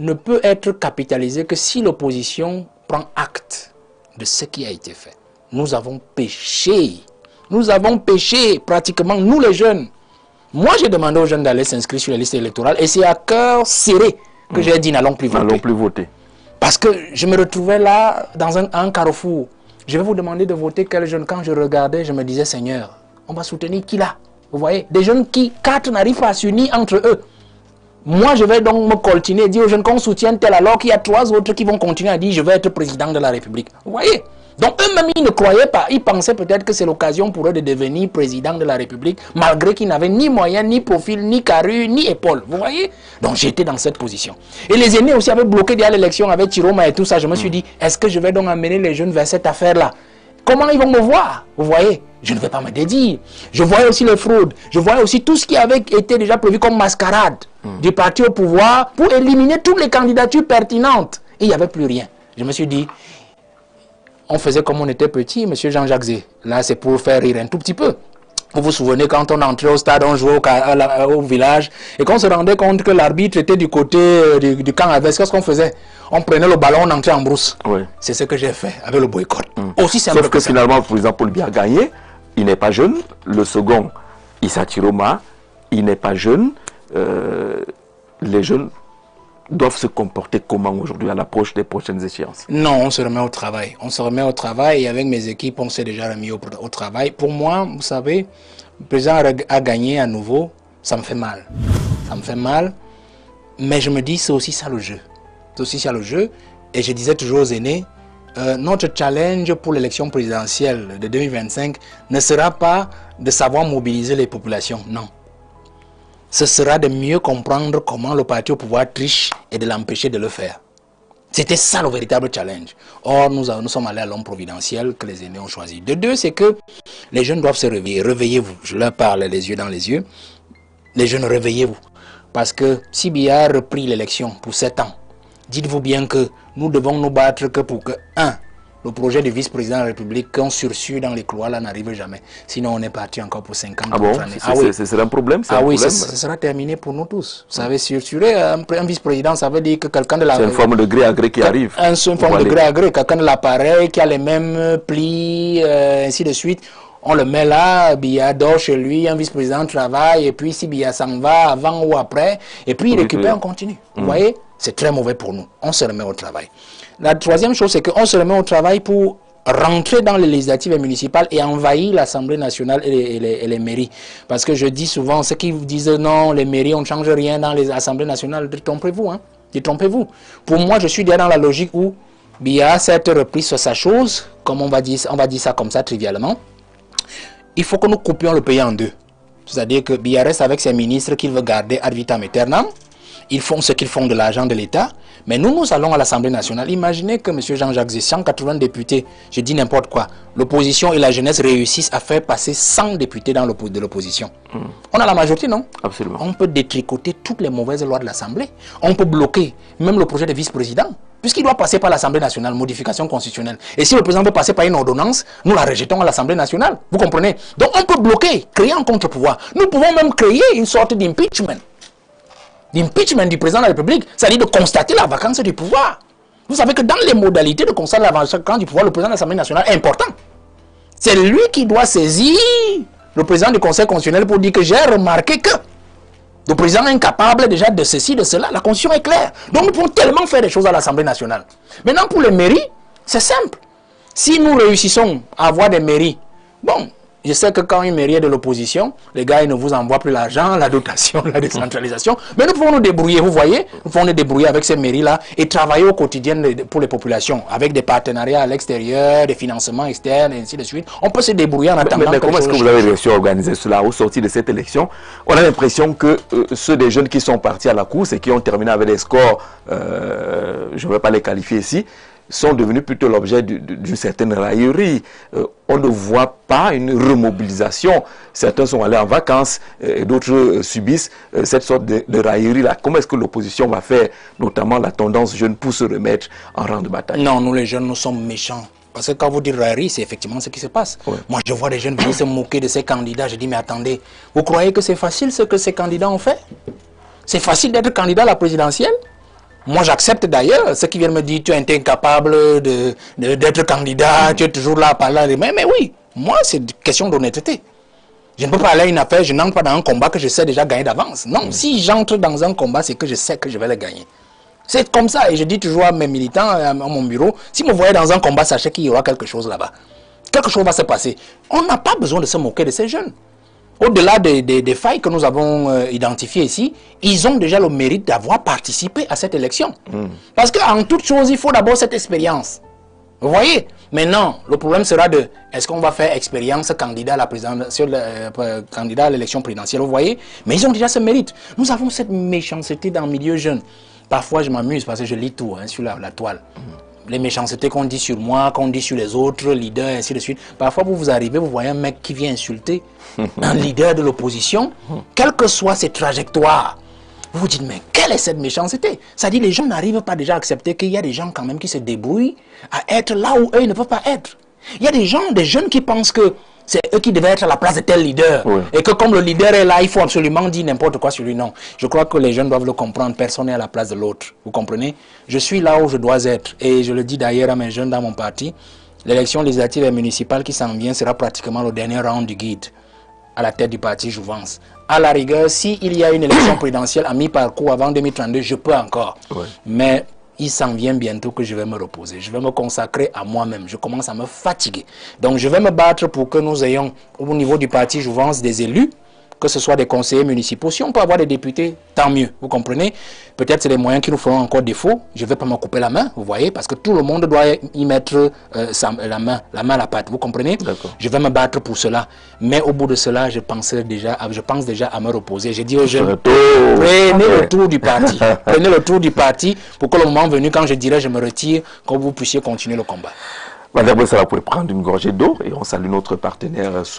ne peut être capitalisé que si l'opposition prend acte de ce qui a été fait. Nous avons péché. Nous avons péché pratiquement, nous les jeunes. Moi, j'ai demandé aux jeunes d'aller s'inscrire sur les listes électorales et c'est à cœur serré que j'ai dit n'allons plus voter. N'allons plus voter. Parce que je me retrouvais là dans un carrefour. Je vais vous demander de voter quel jeune. Quand je regardais, je me disais, Seigneur, on va soutenir qui là? Vous voyez, des jeunes qui, 4 n'arrivent pas à s'unir entre eux. Moi, je vais donc me coltiner et dire aux jeunes qu'on soutienne tel alors qu'il y a 3 autres qui vont continuer à dire, je vais être président de la République. Vous voyez? Donc eux-mêmes, ils ne croyaient pas. Ils pensaient peut-être que c'est l'occasion pour eux de devenir président de la République, malgré qu'ils n'avaient ni moyens, ni profil, ni carrure, ni épaule. Vous voyez? Donc j'étais dans cette position. Et les aînés aussi avaient bloqué derrière l'élection avec Chiroma et tout ça. Je me suis dit, est-ce que je vais donc amener les jeunes vers cette affaire-là? Comment ils vont me voir? Vous voyez? Je ne vais pas me dédire. Je voyais aussi les fraudes. Je voyais aussi tout ce qui avait été déjà prévu comme mascarade du parti au pouvoir pour éliminer toutes les candidatures pertinentes. Et il n'y avait plus rien. Je me suis dit, on faisait comme on était petit, M. Jean-Jacques Zé. Là, c'est pour faire rire un tout petit peu. Vous vous souvenez, quand on entrait au stade, on jouait au village, et qu'on se rendait compte que l'arbitre était du côté du camp adverse, qu'est-ce qu'on faisait? On prenait le ballon, on entrait en brousse. Oui. C'est ce que j'ai fait avec le boycott. Aussi simple. Sauf que finalement, le président Paul Biya a gagné. Il n'est pas jeune. Le second, Issa Chiroma, il n'est pas jeune. Les jeunes doivent se comporter comment aujourd'hui à l'approche des prochaines échéances? Non, on se remet au travail. On se remet au travail et avec mes équipes, on s'est déjà remis au travail. Pour moi, vous savez, le président a gagné à nouveau, ça me fait mal. Ça me fait mal, mais je me dis, c'est aussi ça le jeu. C'est aussi ça le jeu. Et je disais toujours aux aînés, notre challenge pour l'élection présidentielle de 2025 ne sera pas de savoir mobiliser les populations, non. Ce sera de mieux comprendre comment le parti au pouvoir triche et de l'empêcher de le faire. C'était ça le véritable challenge. Or, nous sommes allés à l'homme providentiel que les aînés ont choisi. De deux, c'est que les jeunes doivent se réveiller. Réveillez-vous. Je leur parle les yeux dans les yeux. Les jeunes, réveillez-vous. Parce que si Biya a repris l'élection pour 7 ans, dites-vous bien que nous devons nous battre que pour que, le projet du vice-président de la République qu'on sursuit dans les couloirs là n'arrive jamais. Sinon, on est parti encore pour 50 années. Ah bon? C'est un problème? Ah oui, ce sera terminé pour nous tous. Vous savez, sursurer un vice-président, ça veut dire que quelqu'un de la... C'est une forme de gré à gré qui arrive. Une forme de gré à gré. Quelqu'un de l'appareil qui a les mêmes plis, ainsi de suite. On le met là, Biya dort chez lui, un vice-président travaille, et puis si Biya s'en va avant ou après, et puis il récupère, on continue. Vous voyez? C'est très mauvais pour nous. On se remet au travail. La troisième chose, c'est qu'on se remet au travail pour rentrer dans les législatives et municipales et envahir l'Assemblée nationale et les mairies. Parce que je dis souvent, ceux qui disent non, les mairies, on ne change rien dans les assemblées nationales, détrompez-vous. Hein? Détrompez-vous. Pour moi, je suis déjà dans la logique où Biya s'est repris sur sa chose, comme on va dire ça comme ça trivialement. Il faut que nous coupions le pays en deux. C'est-à-dire que Biya reste avec ses ministres qu'il veut garder ad vitam aeternam. Ils font ce qu'ils font de l'argent de l'État, mais nous allons à l'Assemblée nationale. Imaginez que M. Jean-Jacques Zé, 180 députés, je dis n'importe quoi, l'opposition et la jeunesse réussissent à faire passer 100 députés de l'opposition. On a la majorité, non? Absolument. On peut détricoter toutes les mauvaises lois de l'Assemblée. On peut bloquer même le projet de vice-président, puisqu'il doit passer par l'Assemblée nationale, modification constitutionnelle. Et si le président veut passer par une ordonnance, nous la rejetons à l'Assemblée nationale. Vous comprenez? Donc on peut bloquer, créer un contre-pouvoir. Nous pouvons même créer une sorte d'impeachment. L'impeachment du président de la République, c'est-à-dire de constater la vacance du pouvoir. Vous savez que dans les modalités de constater la vacance du pouvoir, le président de l'Assemblée nationale est important. C'est lui qui doit saisir le président du Conseil constitutionnel pour dire que j'ai remarqué que le président est incapable déjà de ceci, de cela. La Constitution est claire. Donc nous pouvons tellement faire des choses à l'Assemblée nationale. Maintenant, pour les mairies, c'est simple. Si nous réussissons à avoir des mairies, bon... Je sais que quand une mairie est de l'opposition, les gars ils ne vous envoient plus l'argent, la dotation, la décentralisation. Mais nous pouvons nous débrouiller, vous voyez. Nous pouvons nous débrouiller avec ces mairies-là et travailler au quotidien pour les populations, avec des partenariats à l'extérieur, des financements externes, et ainsi de suite. On peut se débrouiller en attendant. Mais comment est-ce que vous avez réussi à organiser cela au sortir de cette élection? On a l'impression que ceux des jeunes qui sont partis à la course et qui ont terminé avec des scores, je ne vais pas les qualifier ici, sont devenus plutôt l'objet d'une certaine raillerie. On ne voit pas une remobilisation. Certains sont allés en vacances et d'autres subissent cette sorte de raillerie-là. Comment est-ce que l'opposition va faire, notamment la tendance jeune, pour se remettre en rang de bataille? Non, nous les jeunes, nous sommes méchants. Parce que quand vous dites raillerie, c'est effectivement ce qui se passe. Ouais. Moi, je vois des jeunes venir se moquer de ces candidats. Je dis, mais attendez, vous croyez que c'est facile ce que ces candidats ont fait? C'est facile d'être candidat à la présidentielle? Moi, j'accepte d'ailleurs ceux qui viennent me dire tu es incapable d'être candidat, tu es toujours là à parler. Mais oui, moi, c'est une question d'honnêteté. Je ne peux pas aller à une affaire, je n'entre pas dans un combat que je sais déjà gagner d'avance. Non, si j'entre dans un combat, c'est que je sais que je vais le gagner. C'est comme ça, et je dis toujours à mes militants, à mon bureau, si vous voyez dans un combat, sachez qu'il y aura quelque chose là-bas. Quelque chose va se passer. On n'a pas besoin de se moquer de ces jeunes. Au-delà des failles que nous avons identifiées ici, ils ont déjà le mérite d'avoir participé à cette élection. Parce qu'en toute chose, il faut d'abord cette expérience. Vous voyez? Maintenant, le problème sera de, est-ce qu'on va faire expérience candidat à l'élection présidentielle? Vous voyez? Mais ils ont déjà ce mérite. Nous avons cette méchanceté dans le milieu jeune. Parfois, je m'amuse parce que je lis tout sur la toile. Les méchancetés qu'on dit sur moi, qu'on dit sur les autres leaders, ainsi de suite. Parfois, vous arrivez, vous voyez un mec qui vient insulter un leader de l'opposition, quelles que soient ses trajectoires. Vous vous dites, mais quelle est cette méchanceté? Ça dit, les gens n'arrivent pas déjà à accepter qu'il y a des gens quand même qui se débrouillent à être là où eux ne peuvent pas être. Il y a des gens, des jeunes qui pensent que c'est eux qui devaient être à la place de tel leader. Oui. Et que comme le leader est là, il faut absolument dire n'importe quoi sur lui. Non. Je crois que les jeunes doivent le comprendre. Personne n'est à la place de l'autre. Vous comprenez? Je suis là où je dois être. Et je le dis d'ailleurs à mes jeunes dans mon parti. L'élection législative et municipale qui s'en vient sera pratiquement le dernier round du guide à la tête du parti Jouvence. À la rigueur, s'il y a une élection présidentielle à mi-parcours avant 2032, je peux encore. Oui. Mais il s'en vient bientôt que je vais me reposer. Je vais me consacrer à moi-même. Je commence à me fatiguer. Donc, je vais me battre pour que nous ayons, au niveau du parti Jouvence, des élus, que ce soit des conseillers municipaux. Si on peut avoir des députés, tant mieux. Vous comprenez? Peut-être c'est les moyens qui nous feront encore défaut. Je ne vais pas me couper la main, vous voyez, parce que tout le monde doit y mettre la main à la pâte. Vous comprenez? Je vais me battre pour cela. Mais au bout de cela, je pense déjà à me reposer. J'ai dit aux jeunes, prenez le tour du parti. Prenez le tour du parti pour que le moment venu, quand je dirai je me retire, que vous puissiez continuer le combat. Madame, ça va pour prendre une gorgée d'eau et on salue notre partenaire.